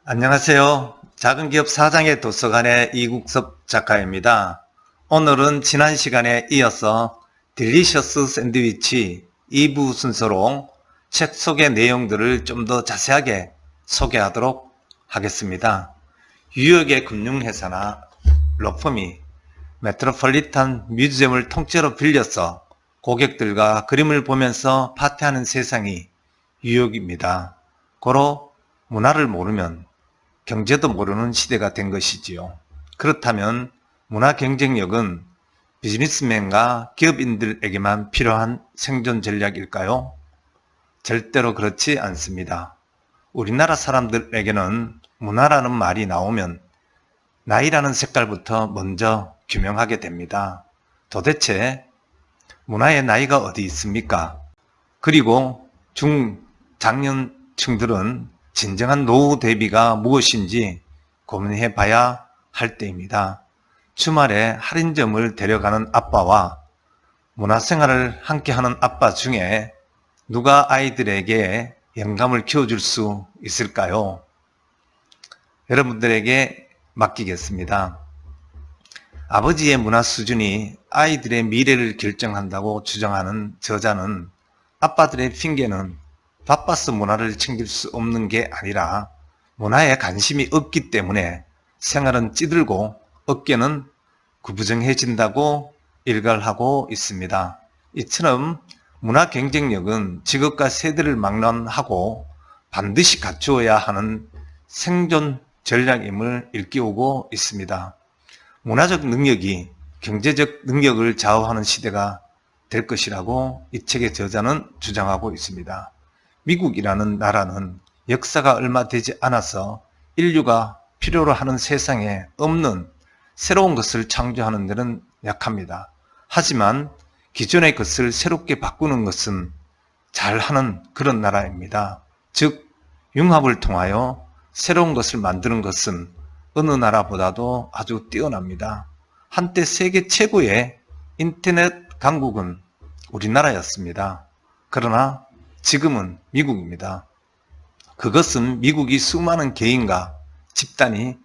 안녕하세요. 작은기업 사장의 도서관의 이국섭 작가입니다. 오늘은 지난 시간에 이어서 딜리셔스 샌드위치 2부 순서로 책 소개 내용들을 좀 더 자세하게 소개하도록 하겠습니다. 뉴욕의 금융회사나 로펌이 메트로폴리탄 뮤지엄을 통째로 빌려서 고객들과 그림을 보면서 파티하는 세상이 뉴욕입니다. 고로 문화를 모르면 경제도 모르는 시대가 된 것이지요. 그렇다면 문화 경쟁력은 비즈니스맨과 기업인들에게만 필요한 생존 전략일까요? 절대로 그렇지 않습니다. 우리나라 사람들에게는 문화라는 말이 나오면 나이라는 색깔부터 먼저 규명하게 됩니다. 도대체 문화의 나이가 어디 있습니까? 그리고 중장년층들은 진정한 노후 대비가 무엇인지 고민해 봐야 할 때입니다. 주말에 할인점을 데려가는 아빠와 문화생활을 함께하는 아빠 중에 누가 아이들에게 영감을 키워줄 수 있을까요? 여러분들에게 맡기겠습니다. 아버지의 문화 수준이 아이들의 미래를 결정한다고 주장하는 저자는 아빠들의 핑계는 바빠서 문화를 챙길 수 없는 게 아니라 문화에 관심이 없기 때문에 생활은 찌들고 어깨는 구부정해진다고 일갈하고 있습니다. 이처럼 문화 경쟁력은 직업과 세대를 막론하고 반드시 갖추어야 하는 생존 전략임을 일깨우고 있습니다. 문화적 능력이 경제적 능력을 좌우하는 시대가 될 것이라고 이 책의 저자는 주장하고 있습니다. 미국이라는 나라는 역사가 얼마 되지 않아서 인류가 필요로 하는 세상에 없는 새로운 것을 창조하는 데는 약합니다. 하지만 기존의 것을 새롭게 바꾸는 것은 잘하는 그런 나라입니다. 즉 융합을 통하여 새로운 것을 만드는 것은 어느 나라보다도 아주 뛰어납니다. 한때 세계 최고의 인터넷 강국은 우리나라였습니다. 그러나 지금은 미국입니다. 그것은 미국이 수많은 개인과 집단이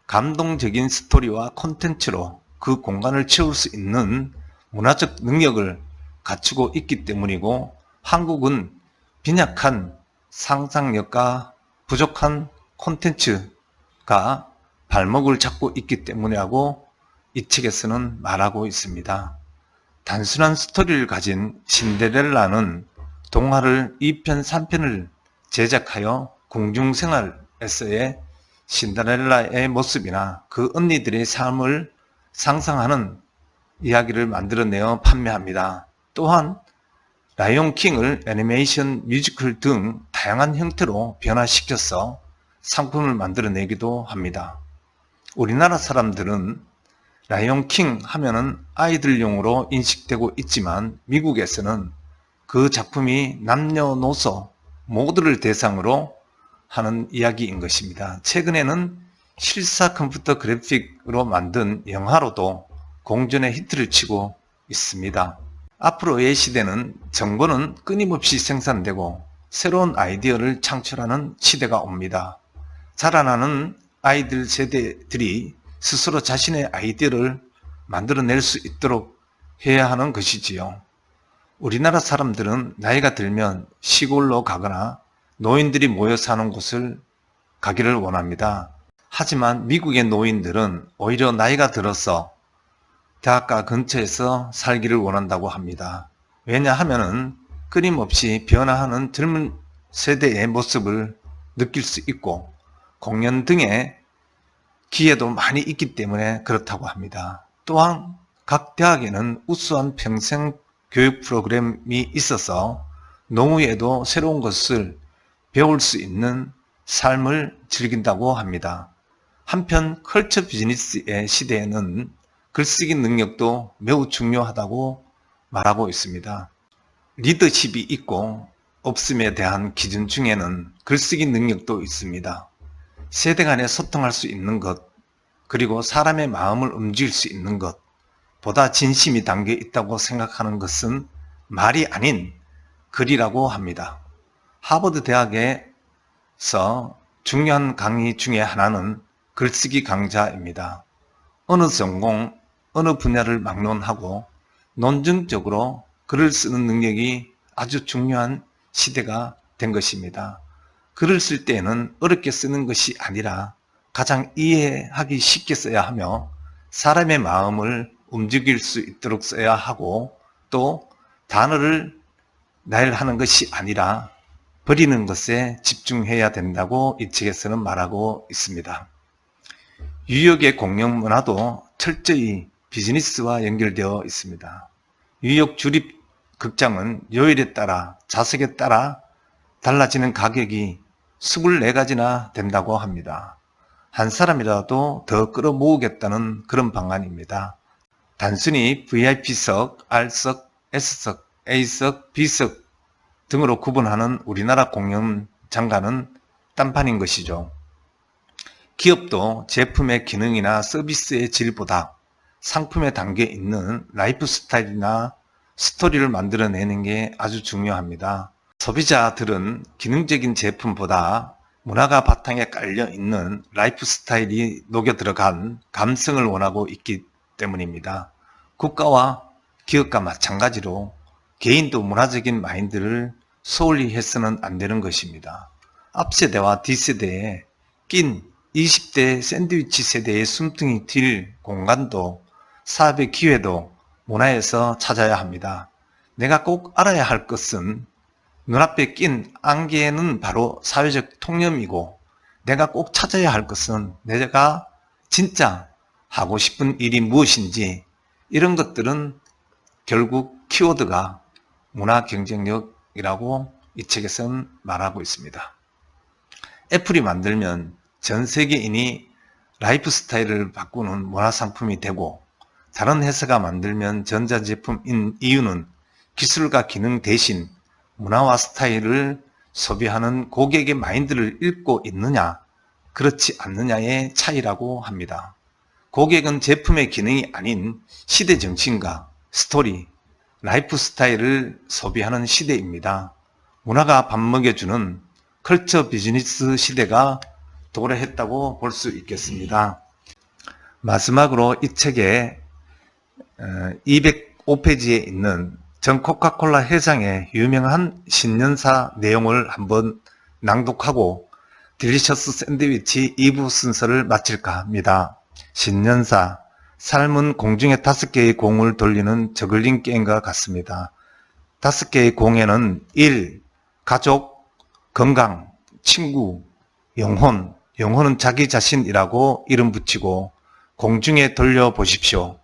감동적인 스토리와 콘텐츠로 그 공간을 채울 수 있는 문화적 능력을 갖추고 있기 때문이고, 한국은 빈약한 상상력과 부족한 콘텐츠가 발목을 잡고 있기 때문이라고 이 책에서는 말하고 있습니다. 단순한 스토리를 가진 신데렐라는 동화를 2편, 3편을 제작하여 궁중생활에서의 신데렐라의 모습이나 그 언니들의 삶을 상상하는 이야기를 만들어내어 판매합니다. 또한 라이온 킹을 애니메이션, 뮤지컬 등 다양한 형태로 변화시켜서 상품을 만들어내기도 합니다. 우리나라 사람들은 라이온 킹 하면은 아이들용으로 인식되고 있지만 미국에서는 그 작품이 남녀노소 모두를 대상으로 하는 이야기인 것입니다. 최근에는 실사 컴퓨터 그래픽으로 만든 영화로도 공전의 히트를 치고 있습니다. 앞으로의 시대는 정보는 끊임없이 생산되고 새로운 아이디어를 창출하는 시대가 옵니다. 자라나는 아이들 세대들이 스스로 자신의 아이디어를 만들어낼 수 있도록 해야 하는 것이지요. 우리나라 사람들은 나이가 들면 시골로 가거나 노인들이 모여 사는 곳을 가기를 원합니다. 하지만 미국의 노인들은 오히려 나이가 들어서 대학가 근처에서 살기를 원한다고 합니다. 왜냐하면 끊임없이 변화하는 젊은 세대의 모습을 느낄 수 있고 공연 등의 기회도 많이 있기 때문에 그렇다고 합니다. 또한 각 대학에는 우수한 평생 교육 프로그램이 있어서 노후에도 새로운 것을 배울 수 있는 삶을 즐긴다고 합니다. 한편 컬처 비즈니스의 시대에는 글쓰기 능력도 매우 중요하다고 말하고 있습니다. 리더십이 있고 없음에 대한 기준 중에는 글쓰기 능력도 있습니다. 세대 간에 소통할 수 있는 것, 그리고 사람의 마음을 움직일 수 있는 것, 보다 진심이 담겨 있다고 생각하는 것은 말이 아닌 글이라고 합니다. 하버드 대학에서 중요한 강의 중에 하나는 글쓰기 강좌입니다. 어느 전공, 어느 분야를 막론하고 논증적으로 글을 쓰는 능력이 아주 중요한 시대가 된 것입니다. 글을 쓸 때에는 어렵게 쓰는 것이 아니라 가장 이해하기 쉽게 써야 하며 사람의 마음을 움직일 수 있도록 써야 하고 또 단어를 나열하는 것이 아니라 버리는 것에 집중해야 된다고 이 책에서는 말하고 있습니다. 뉴욕의 공연 문화도 철저히 비즈니스와 연결되어 있습니다. 뉴욕 주립 극장은 요일에 따라 좌석에 따라 달라지는 가격이 24가지나 된다고 합니다. 한 사람이라도 더 끌어모으겠다는 그런 방안입니다. 단순히 VIP석, R석, S석, A석, B석 등으로 구분하는 우리나라 공연장가는 딴판인 것이죠. 기업도 제품의 기능이나 서비스의 질보다 상품에 담겨 있는 라이프 스타일이나 스토리를 만들어내는 게 아주 중요합니다. 소비자들은 기능적인 제품보다 문화가 바탕에 깔려 있는 라이프 스타일이 녹여 들어간 감성을 원하고 있기 때문입니다. 국가와 기업과 마찬가지로 개인도 문화적인 마인드를 소홀히 해서는 안 되는 것입니다. 앞세대와 뒷세대에 낀 20대 샌드위치 세대의 숨통이 튈 공간도 사업의 기회도 문화에서 찾아야 합니다. 내가 꼭 알아야 할 것은 눈앞에 낀 안개는 바로 사회적 통념이고 내가 꼭 찾아야 할 것은 내가 진짜 하고 싶은 일이 무엇인지 이런 것들은 결국 키워드가 문화 경쟁력이라고 이 책에서는 말하고 있습니다. 애플이 만들면 전 세계인이 라이프 스타일을 바꾸는 문화상품이 되고 다른 회사가 만들면 전자제품인 이유는 기술과 기능 대신 문화와 스타일을 소비하는 고객의 마인드를 읽고 있느냐 그렇지 않느냐의 차이라고 합니다. 고객은 제품의 기능이 아닌 시대 정신과 스토리, 라이프 스타일을 소비하는 시대입니다. 문화가 밥 먹여주는 컬처 비즈니스 시대가 도래했다고 볼 수 있겠습니다. 마지막으로 이 책의 205페이지에 있는 전 코카콜라 회장의 유명한 신년사 내용을 한번 낭독하고 딜리셔스 샌드위치 2부 순서를 마칠까 합니다. 신년사, 삶은 공중에 5개의 공을 돌리는 저글링 게임과 같습니다. 5개의 공에는 1. 가족, 건강, 친구, 영혼, 영혼은 자기 자신이라고 이름 붙이고 공중에 돌려보십시오.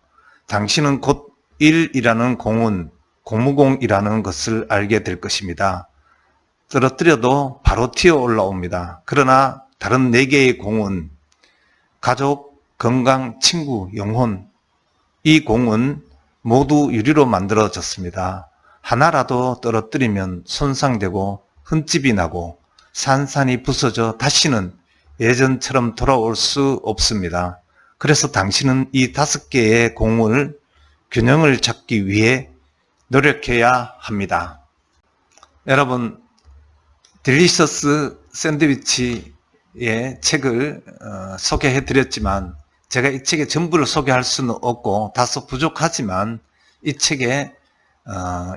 당신은 곧 1이라는 공은 고무공이라는 것을 알게 될 것입니다. 떨어뜨려도 바로 튀어 올라옵니다. 그러나 다른 4개의 공은 가족, 건강, 친구, 영혼, 이 공은 모두 유리로 만들어졌습니다. 하나라도 떨어뜨리면 손상되고 흠집이 나고 산산이 부서져 다시는 예전처럼 돌아올 수 없습니다. 그래서 당신은 이 5개의 공을 균형을 잡기 위해 노력해야 합니다. 여러분, 딜리셔스 샌드위치의 책을 소개해 드렸지만 제가 이 책의 전부를 소개할 수는 없고 다소 부족하지만 이 책의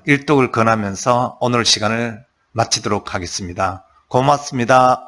일독을 권하면서 오늘 시간을 마치도록 하겠습니다. 고맙습니다.